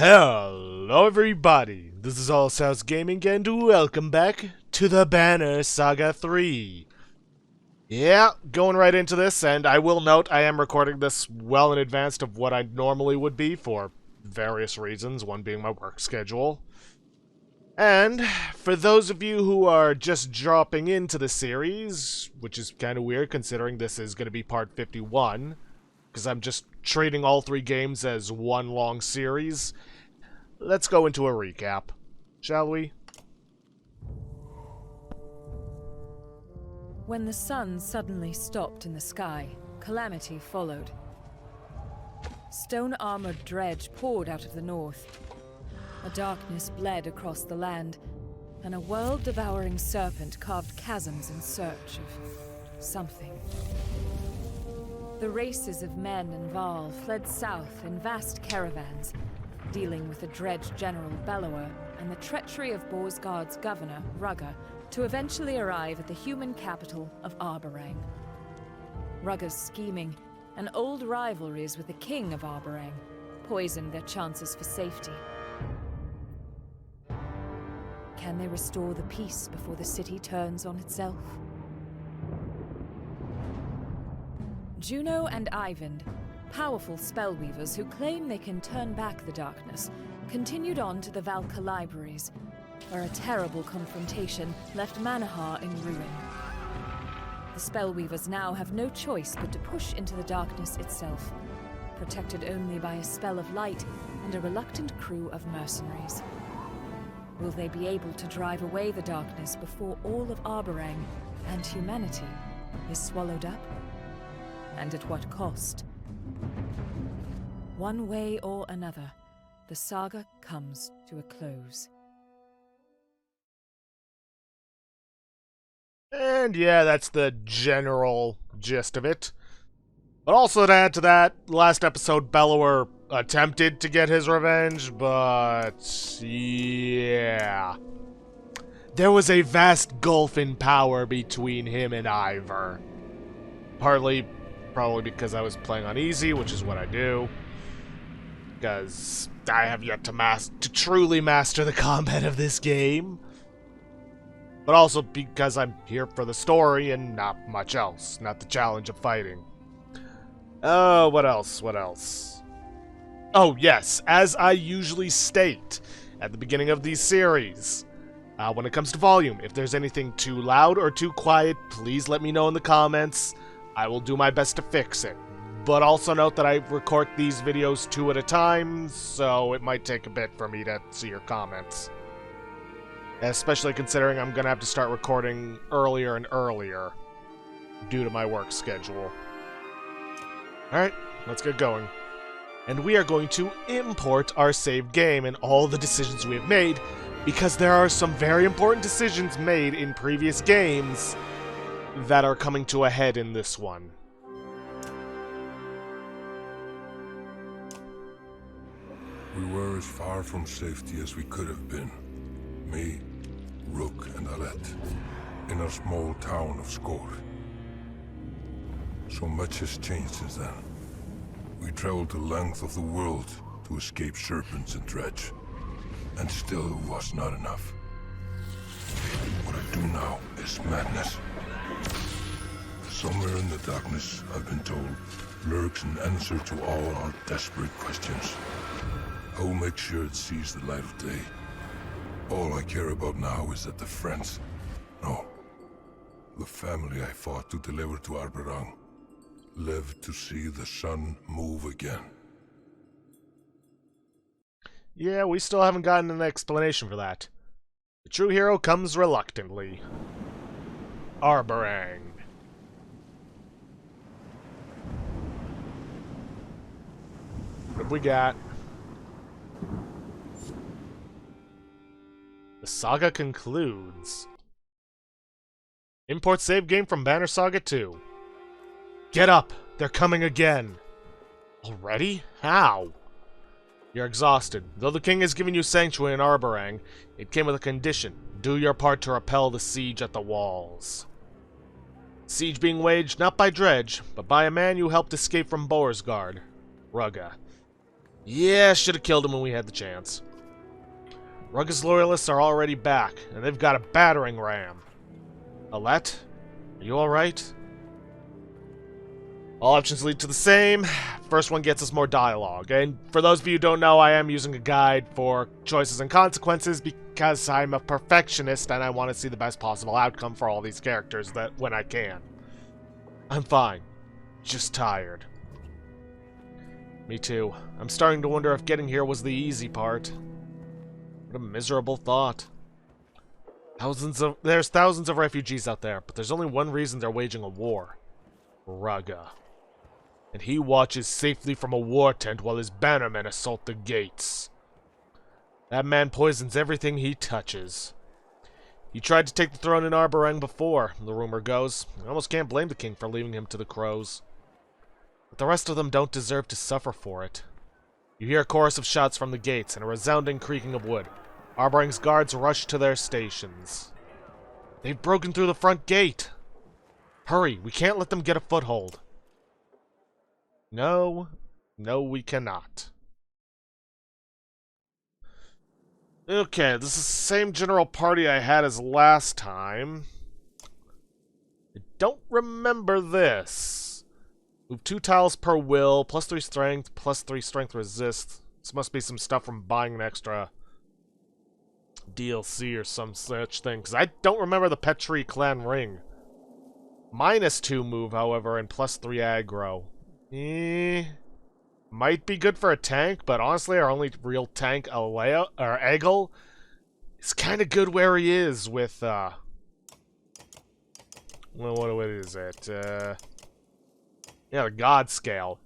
Hello everybody, this is All South Gaming and welcome back to the Banner Saga 3. Yeah, going right into this, and I will note I am recording this well in advance of what I normally would be for various reasons, one being my work schedule. And for those of you who are just dropping into the series, which is kind of weird considering this is going to be part 51, because I'm just treating all three games as one long series, let's go into a recap, shall we? When the sun suddenly stopped in the sky, calamity followed. Stone-armored dredge poured out of the north. A darkness bled across the land, and a world-devouring serpent carved chasms in search of something. The races of men and Val fled south in vast caravans, dealing with the dredge General Bellower and the treachery of Borsgard's governor, Rugga, to eventually arrive at the human capital of Arborang. Rugga's scheming and old rivalries with the king of Arborang poisoned their chances for safety. Can they restore the peace before the city turns on itself? Juno and Eyvind, powerful spellweavers who claim they can turn back the darkness, continued on to the Valka libraries, where a terrible confrontation left Manahar in ruin. The spellweavers now have no choice but to push into the darkness itself, protected only by a spell of light and a reluctant crew of mercenaries. Will they be able to drive away the darkness before all of Arborang and humanity is swallowed up? And at what cost? One way or another, the saga comes to a close. And yeah, that's the general gist of it. But also to add to that, last episode Bellower attempted to get his revenge, but yeah. There was a vast gulf in power between him and Ivor. Partly, probably because I was playing on easy, which is what I do. Because I have yet to truly master the combat of this game. But also because I'm here for the story and not much else. Not the challenge of fighting. Oh, what else? Oh, yes, as I usually state at the beginning of these series, when it comes to volume, if there's anything too loud or too quiet, please let me know in the comments. I will do my best to fix it. But also note that I record these videos 2 at a time, so it might take a bit for me to see your comments. Especially considering I'm going to have to start recording earlier and earlier due to my work schedule. Alright, let's get going. And we are going to import our saved game and all the decisions we have made, because there are some very important decisions made in previous games that are coming to a head in this one. We were as far from safety as we could have been. Me, Rook, and Alette, in our small town of Skor. So much has changed since then. We traveled the length of the world to escape serpents and dredge. And still it was not enough. What I do now is madness. Somewhere in the darkness, I've been told, lurks an answer to all our desperate questions. I will make sure it sees the light of day. All I care about now is that the friends, no, the family I fought to deliver to Arborang, live to see the sun move again. Yeah, we still haven't gotten an explanation for that. The true hero comes reluctantly. Arborang. What have we got? The saga concludes. Import save game from Banner Saga 2. Get up! They're coming again! Already? How? You're exhausted. Though the king has given you sanctuary in Arborang, it came with a condition. Do your part to repel the siege at the walls. Siege being waged not by Dredge, but by a man you helped escape from Borsgard, Rugga. Yeah, should have killed him when we had the chance. Rugga's loyalists are already back, and they've got a battering ram. Alette? Are you alright? All options lead to the same. First one gets us more dialogue. And for those of you who don't know, I am using a guide for choices and consequences because I'm a perfectionist and I want to see the best possible outcome for all these characters when I can. I'm fine. Just tired. Me too. I'm starting to wonder if getting here was the easy part. What a miserable thought. There's thousands of refugees out there, but there's only one reason they're waging a war. Rugga. And he watches safely from a war tent while his bannermen assault the gates. That man poisons everything he touches. He tried to take the throne in Arboreng before, the rumor goes. I almost can't blame the king for leaving him to the crows. But the rest of them don't deserve to suffer for it. You hear a chorus of shots from the gates and a resounding creaking of wood. Arboreng's guards rush to their stations. They've broken through the front gate! Hurry, we can't let them get a foothold. No, we cannot. Okay, this is the same general party I had as last time. I don't remember this. Move 2 tiles per will, +3 strength, +3 strength resist. This must be some stuff from buying an extra DLC or some such thing, because I don't remember the Petri clan ring. -2 move, however, and +3 aggro. Might be good for a tank, but honestly, our only real tank, Egil, is kind of good where he is with, well, what is it? Yeah, the God Scale.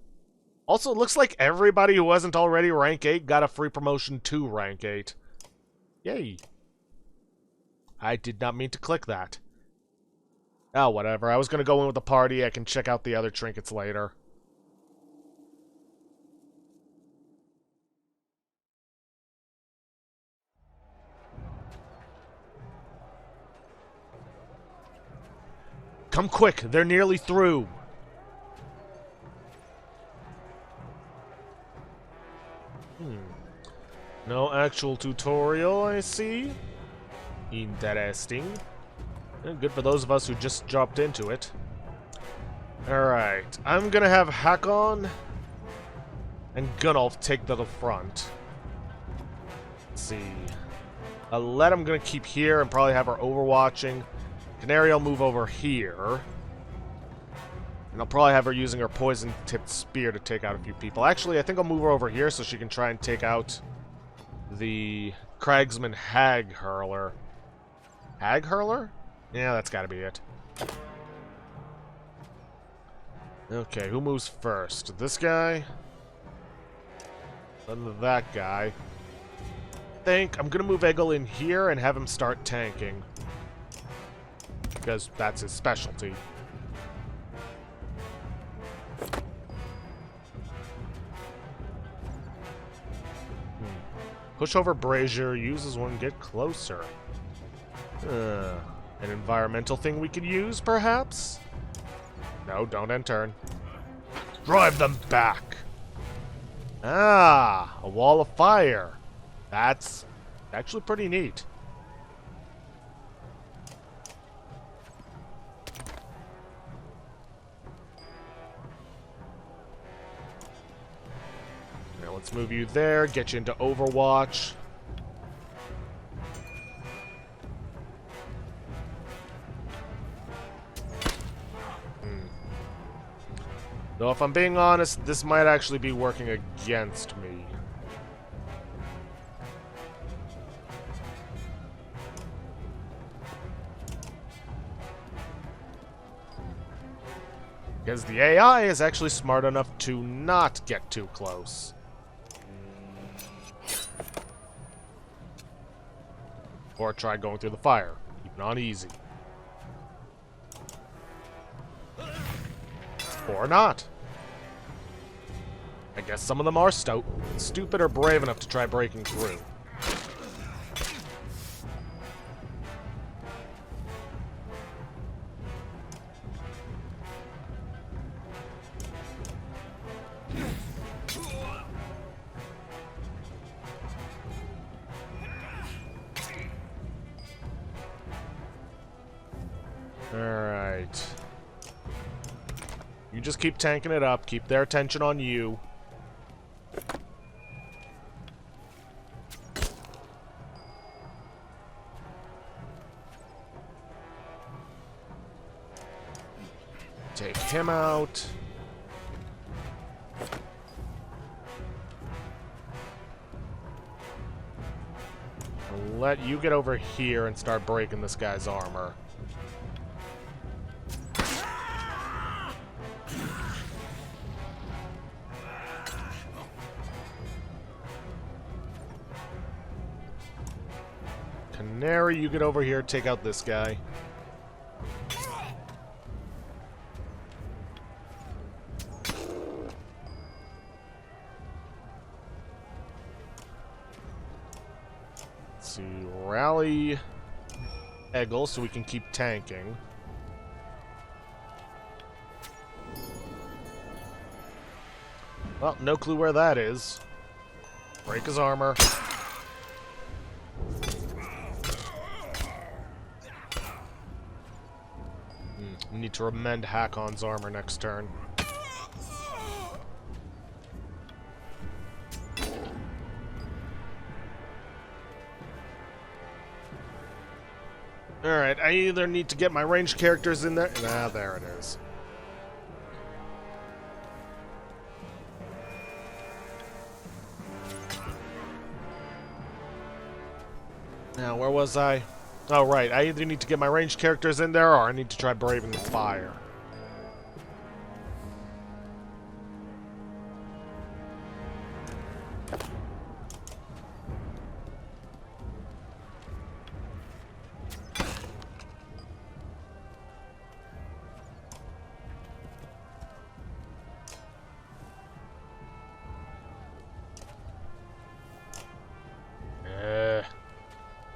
Also, it looks like everybody who wasn't already rank 8 got a free promotion to rank 8. Yay. I did not mean to click that. Oh, whatever. I was going to go in with the party. I can check out the other trinkets later. Come quick, they're nearly through. No actual tutorial, I see. Interesting. Good for those of us who just dropped into it. Alright, I'm gonna have Hakon and Gunnulf take the front. Let's see. Alette I'm gonna keep here and probably have her overwatching. Canary will move over here. And I'll probably have her using her poison-tipped spear to take out a few people. Actually, I think I'll move her over here so she can try and take out the Cragsman Hag Hurler. Hag Hurler? Yeah, that's gotta be it. Okay, who moves first? This guy? Then that guy. I think I'm gonna move Egil in here and have him start tanking. Because that's his specialty. Push over Brazier, uses one, get closer. An environmental thing we could use, perhaps? No, don't end turn. Drive them back! Ah, a wall of fire. That's actually pretty neat. Now let's move you there, get you into Overwatch. Though if I'm being honest, this might actually be working against me. Because the AI is actually smart enough to not get too close. Or try going through the fire, even on easy. Or not. I guess some of them are stupid or brave enough to try breaking through. Alright. You just keep tanking it up. Keep their attention on you. Take him out. I'll let you get over here and start breaking this guy's armor. Canary, you get over here, take out this guy. Let's see, rally Eggle so we can keep tanking. Well, no clue where that is. Break his armor. We need to amend Hakon's armor next turn. Alright, I either need to get my ranged characters in there. Nah, there it is. Now, where was I? Oh, right. I either need to get my ranged characters in there, or I need to try braving the fire.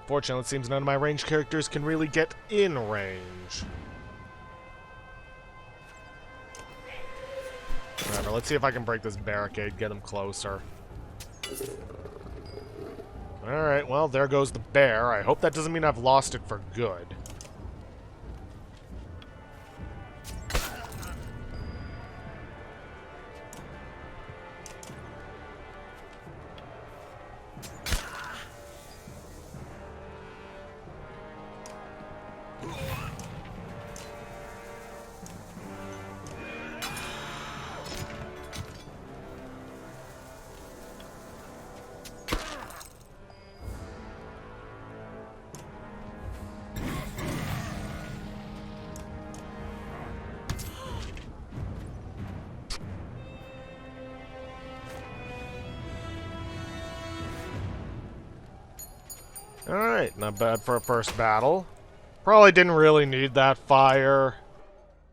Fortunately, it seems none of my ranged characters can really get in range. Alright, let's see if I can break this barricade, get him closer. Alright, well, there goes the bear. I hope that doesn't mean I've lost it for good. Alright, not bad for a first battle. Probably didn't really need that fire.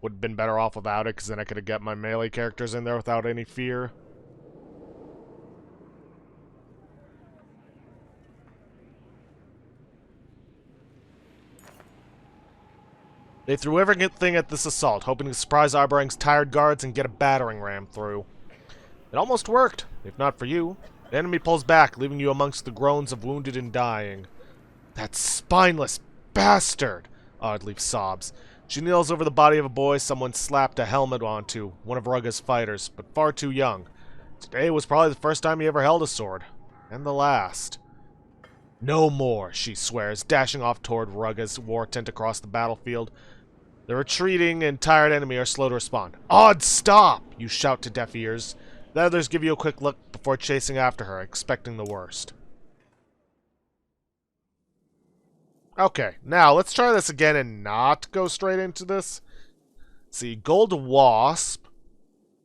Would have been better off without it, because then I could have got my melee characters in there without any fear. They threw everything at this assault, hoping to surprise Arbarang's tired guards and get a battering ram through. It almost worked, if not for you. The enemy pulls back, leaving you amongst the groans of wounded and dying. That spineless bastard! Audley sobs. She kneels over the body of a boy someone slapped a helmet onto, one of Rugga's fighters, but far too young. Today was probably the first time he ever held a sword. And the last. No more, she swears, dashing off toward Rugga's war tent across the battlefield. The retreating and tired enemy are slow to respond. Odd, stop! You shout to deaf ears. The others give you a quick look before chasing after her, expecting the worst. Okay, now let's try this again and not go straight into this. See, gold wasp.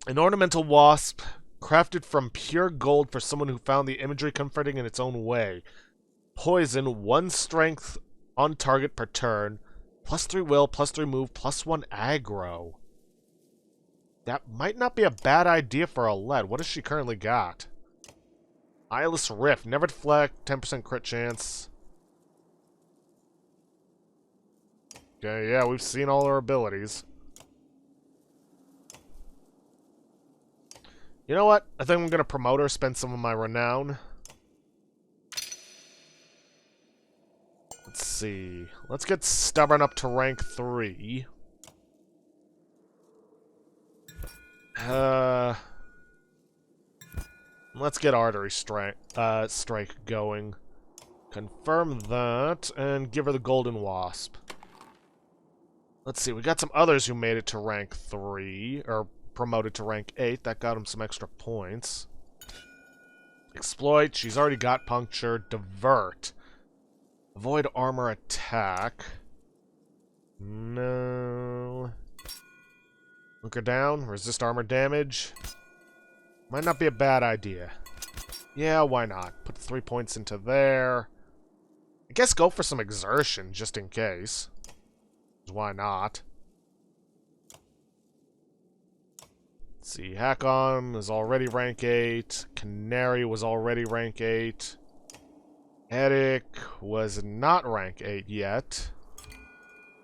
An ornamental wasp crafted from pure gold for someone who found the imagery comforting in its own way. Poison, 1 strength on target per turn. +3 will, +3 move, +1 aggro. That might not be a bad idea for a lead. What has she currently got? Eyeless Rift, never deflect, 10% crit chance. Okay, yeah, we've seen all her abilities. You know what? I think I'm going to promote her, spend some of my renown. Let's see. Let's get Stubborn up to rank 3. Let's get Artery Strike going. Confirm that, and give her the Golden Wasp. Let's see, we got some others who made it to rank 3, or promoted to rank 8. That got them some extra points. Exploit, she's already got Puncture. Divert. Avoid armor attack. No. Look her down. Resist armor damage. Might not be a bad idea. Yeah, why not? Put 3 points into there. I guess go for some exertion, just in case. Why not? Let's see, Hakon is already rank 8. Canary was already rank 8. Eric was not rank 8 yet.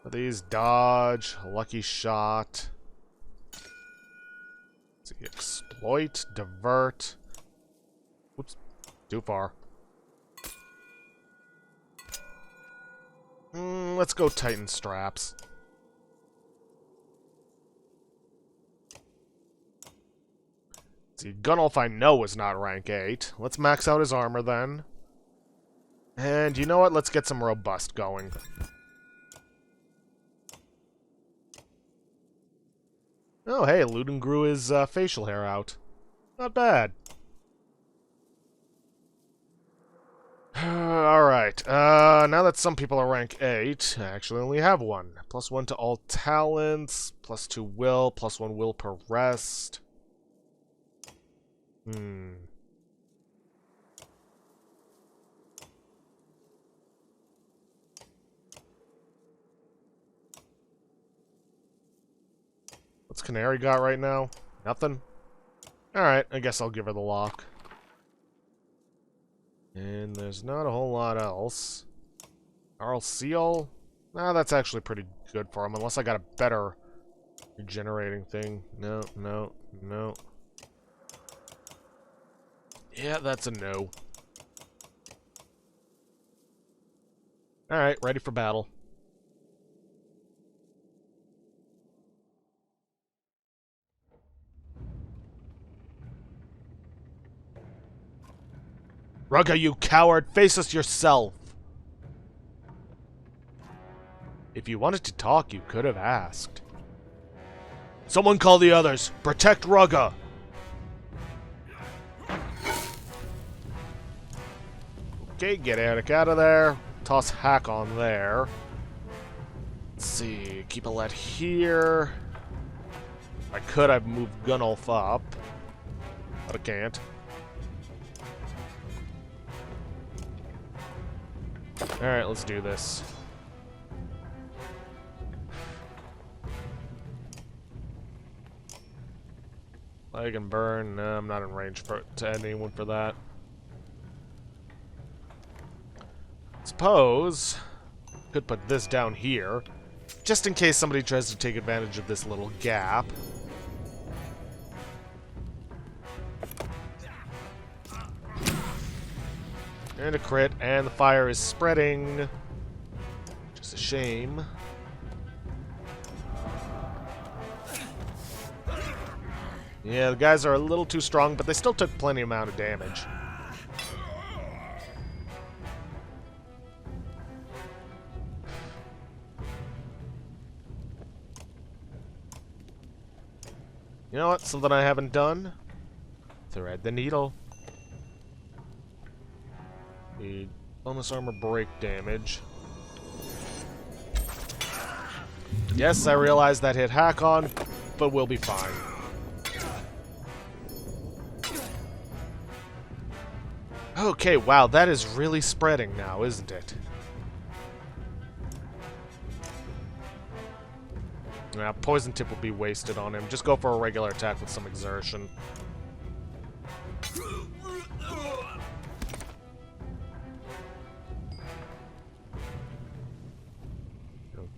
These dodge, lucky shot. Let's see, exploit, divert. Whoops, too far. Let's go Titan straps. Let's see, Gunnulf I know is not rank 8. Let's max out his armor then. And you know what? Let's get some robust going. Oh, hey, Luden grew his facial hair out. Not bad. Alright, now that some people are rank 8, I actually only have one. +1 to all talents, +2 will, +1 will per rest. What's Canary got right now? Nothing? Alright, I guess I'll give her the lock. And there's not a whole lot else. Arl Seal? Nah, that's actually pretty good for him, unless I got a better regenerating thing. No, no, no. Yeah, that's a no. Alright, ready for battle. Rugga, you coward! Face us yourself! If you wanted to talk, you could have asked. Someone call the others! Protect Rugga! Okay, get Eric out of there. Toss Hack on there. Let's see, keep a let here. If I could, I've moved Gunnulf up. But I can't. Alright, let's do this. Leg and burn. No, I'm not in range to anyone for that. Suppose could put this down here, just in case somebody tries to take advantage of this little gap. And a crit, and the fire is spreading. Just a shame. Yeah, the guys are a little too strong, but they still took plenty amount of damage. You know what? Something I haven't done. Thread the needle. Need bonus armor break damage. Yes, I realize that hit Hakon, but we'll be fine. Okay, wow, that is really spreading now, isn't it? Yeah, poison tip will be wasted on him. Just go for a regular attack with some exertion.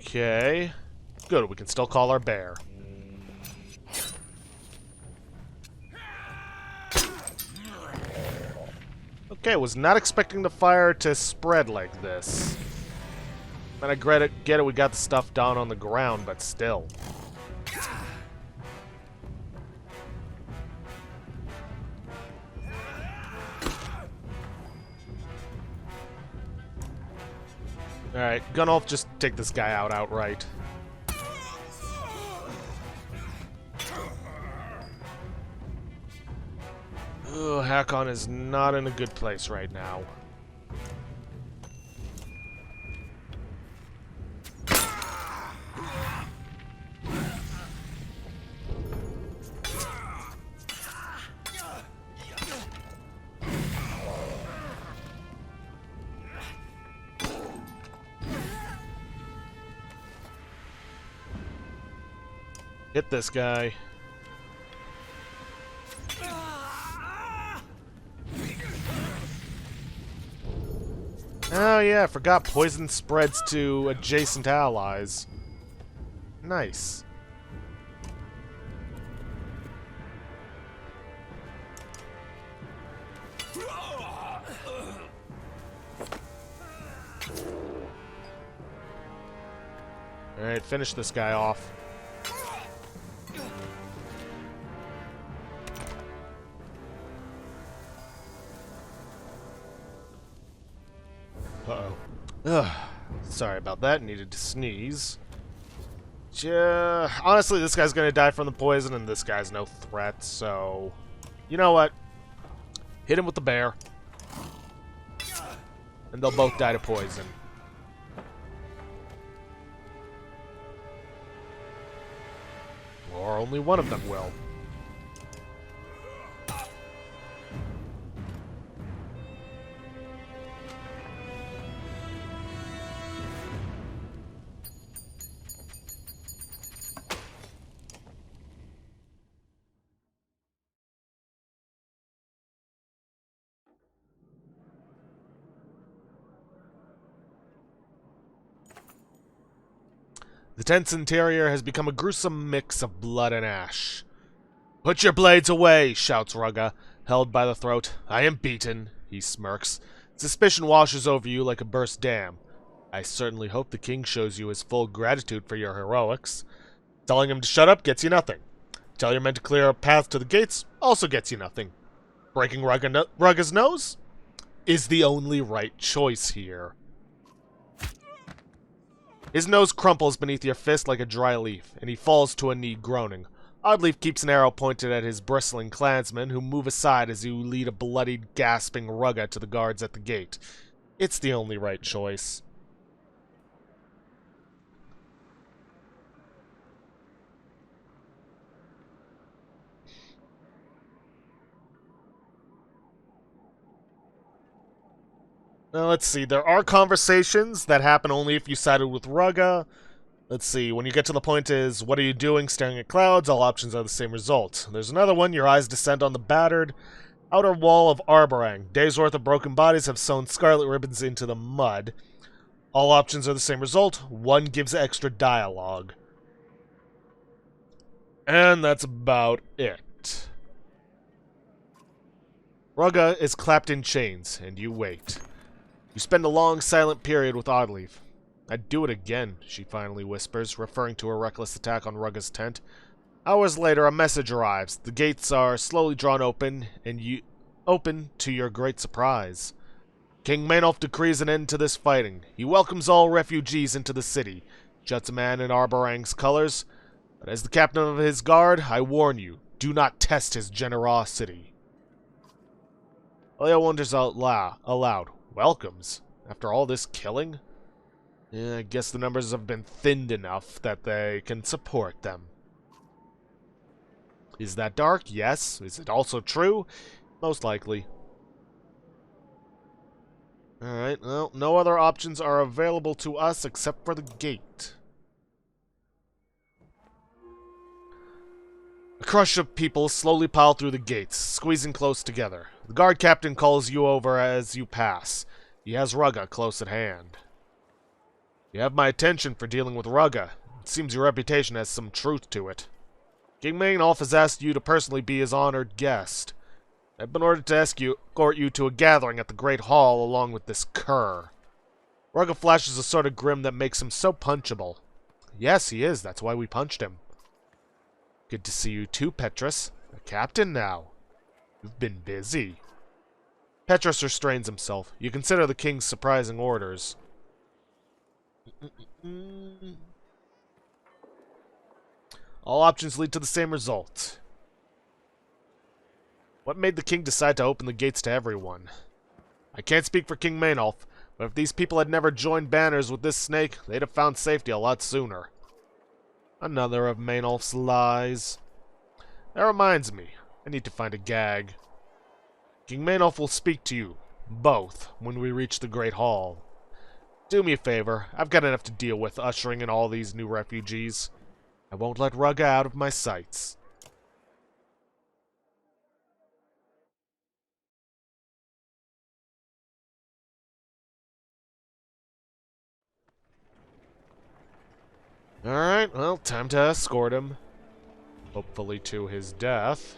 Okay. Good, we can still call our bear. Okay, was not expecting the fire to spread like this. And I get it, we got the stuff down on the ground, but still. Alright, Gunolf, just take this guy out outright. Ugh, Hakon is not in a good place right now. Hit this guy. Oh yeah, I forgot poison spreads to adjacent allies. Nice. Alright, finish this guy off. Uh-oh. Ugh. Sorry about that. Needed to sneeze. Honestly, this guy's gonna die from the poison, and this guy's no threat, so... You know what? Hit him with the bear. And they'll both die to poison. Or only one of them will. The tent's interior has become a gruesome mix of blood and ash. "Put your blades away," shouts Rugga, held by the throat. "I am beaten," he smirks. "Suspicion washes over you like a burst dam. I certainly hope the king shows you his full gratitude for your heroics. Telling him to shut up gets you nothing. Tell your men to clear a path to the gates also gets you nothing. Breaking Rugga's nose is the only right choice here." His nose crumples beneath your fist like a dry leaf, and he falls to a knee groaning. Oddleaf keeps an arrow pointed at his bristling clansmen, who move aside as you lead a bloodied, gasping Rugga to the guards at the gate. It's the only right choice. Now, let's see. There are conversations that happen only if you sided with Rugga. Let's see. When you get to the point is, "What are you doing? Staring at clouds?" All options are the same result. There's another one. "Your eyes descend on the battered outer wall of Arborang. Days' worth of broken bodies have sewn scarlet ribbons into the mud." All options are the same result. One gives extra dialogue. And that's about it. Rugga is clapped in chains, and you wait. You spend a long, silent period with Oddleaf. "I'd do it again," she finally whispers, referring to a reckless attack on Rugga's tent. Hours later, a message arrives. The gates are slowly drawn open, and you open to your great surprise. King Maynolf decrees an end to this fighting. He welcomes all refugees into the city, shuts a man in Arborang's colors. But as the captain of his guard, I warn you, do not test his generosity. Leia wonders out aloud. Welcomes? After all this killing? Yeah, I guess the numbers have been thinned enough that they can support them. Is that dark? Yes. Is it also true? Most likely. Alright, well, no other options are available to us except for the gate. A crush of people slowly pile through the gates, squeezing close together. The guard captain calls you over as you pass. He has Rugga close at hand. "You have my attention for dealing with Rugga. It seems your reputation has some truth to it. King Maynolf has asked you to personally be his honored guest. I've been ordered to escort you to a gathering at the Great Hall along with this cur." Rugga flashes a sort of grin that makes him so punchable. Yes, he is. That's why we punched him. Good to see you too, Petrus. A captain now. You've been busy. Petrus restrains himself. You consider the king's surprising orders. All options lead to the same result. What made the king decide to open the gates to everyone? I can't speak for King Maynolf, but if these people had never joined banners with this snake, they'd have found safety a lot sooner. Another of Maynolf's lies. That reminds me, I need to find a gag. King Maynolf will speak to you, both, when we reach the Great Hall. Do me a favor, I've got enough to deal with ushering in all these new refugees. I won't let Rugga out of my sights. Alright, well, time to escort him. Hopefully to his death.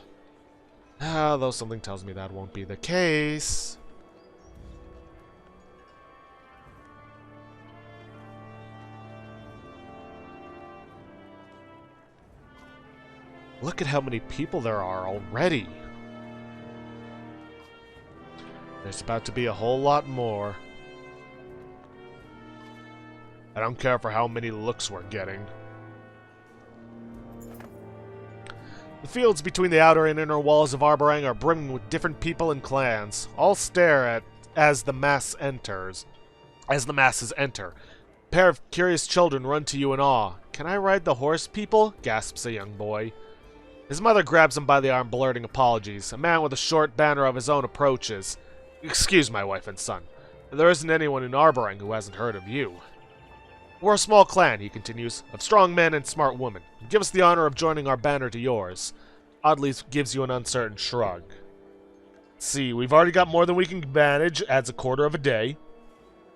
Though something tells me that won't be the case. Look at how many people there are already. There's about to be a whole lot more. I don't care for how many looks we're getting. The fields between the outer and inner walls of Arborang are brimming with different people and clans. All stare at as the masses enter. A pair of curious children run to you in awe. Can I ride the horse, people? Gasps a young boy. His mother grabs him by the arm, blurting apologies. A man with a short banner of his own approaches. Excuse my wife and son. There isn't anyone in Arborang who hasn't heard of you. We're a small clan, he continues, of strong men and smart women. Give us the honor of joining our banner to yours. Oddly gives you an uncertain shrug. See, we've already got more than we can manage, adds a quarter of a day.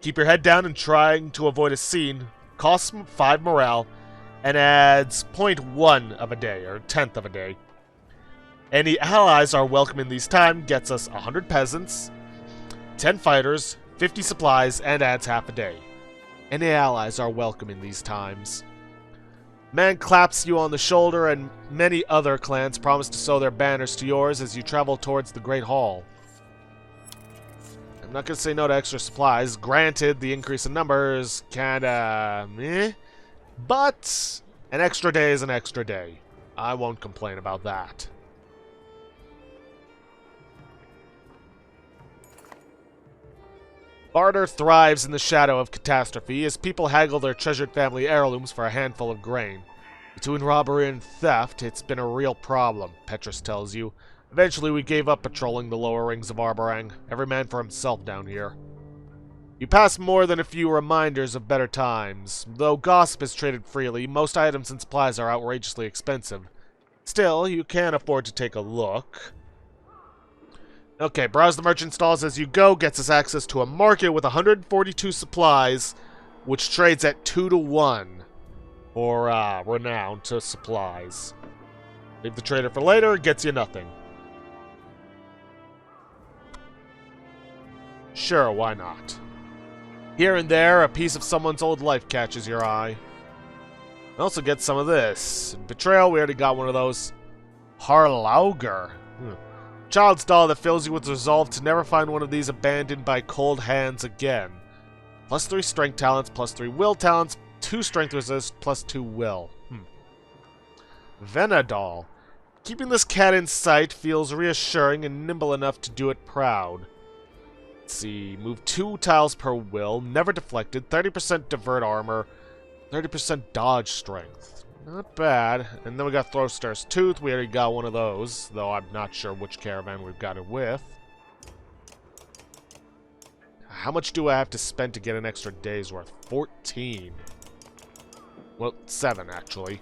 Keep your head down and trying to avoid a scene. Costs 5 morale, and adds 0.1 of a day, or 1/10 of a day. Any allies are welcome in these times, gets us 100 peasants, 10 fighters, 50 supplies, and adds half a day. Any allies are welcome in these times. Man claps you on the shoulder, and many other clans promise to sew their banners to yours as you travel towards the Great Hall. I'm not going to say no to extra supplies. Granted, the increase in numbers kinda meh, but an extra day is an extra day. I won't complain about that. Barter thrives in the shadow of catastrophe as people haggle their treasured family heirlooms for a handful of grain. Between robbery and theft, it's been a real problem, Petrus tells you. Eventually we gave up patrolling the lower rings of Arborang, every man for himself down here. You pass more than a few reminders of better times. Though gossip is traded freely, most items and supplies are outrageously expensive. Still, you can afford to take a look. Okay, browse the merchant stalls as you go, gets us access to a market with 142 supplies, which trades at 2 to 1 for renown to supplies. Leave the trader for later, gets you nothing. Sure, why not? Here and there, a piece of someone's old life catches your eye. Also get some of this. Betrayal, we already got one of those. Harlauger. Child's doll that fills you with resolve to never find one of these abandoned by cold hands again. +3 strength talents, +3 will talents, 2 strength resist, +2 will. Venadol. Keeping this cat in sight feels reassuring and nimble enough to do it proud. Let's see, move 2 tiles per will, never deflected, 30% divert armor, 30% dodge strength. Not bad. And then we got Throwstar's Tooth. We already got one of those, though I'm not sure which caravan we've got it with. How much do I have to spend to get an extra day's worth? 14. Well, 7, actually.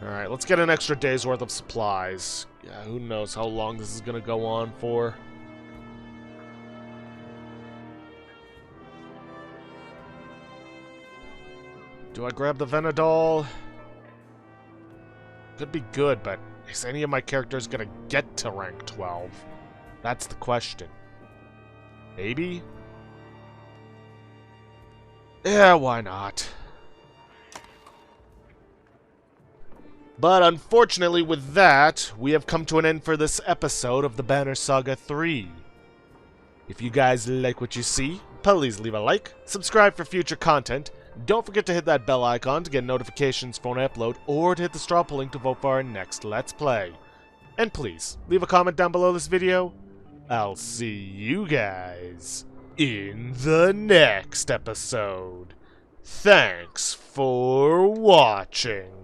Alright, let's get an extra day's worth of supplies. Yeah, who knows how long this is going to go on for. Do I grab the Venadol? Could be good, but is any of my characters gonna get to rank 12? That's the question. Maybe? Yeah, why not? But unfortunately with that, we have come to an end for this episode of the Banner Saga 3. If you guys like what you see, please leave a like, subscribe for future content, don't forget to hit that bell icon to get notifications for an upload, or to hit the straw poll link to vote for our next Let's Play. And please, leave a comment down below this video. I'll see you guys in the next episode. Thanks for watching.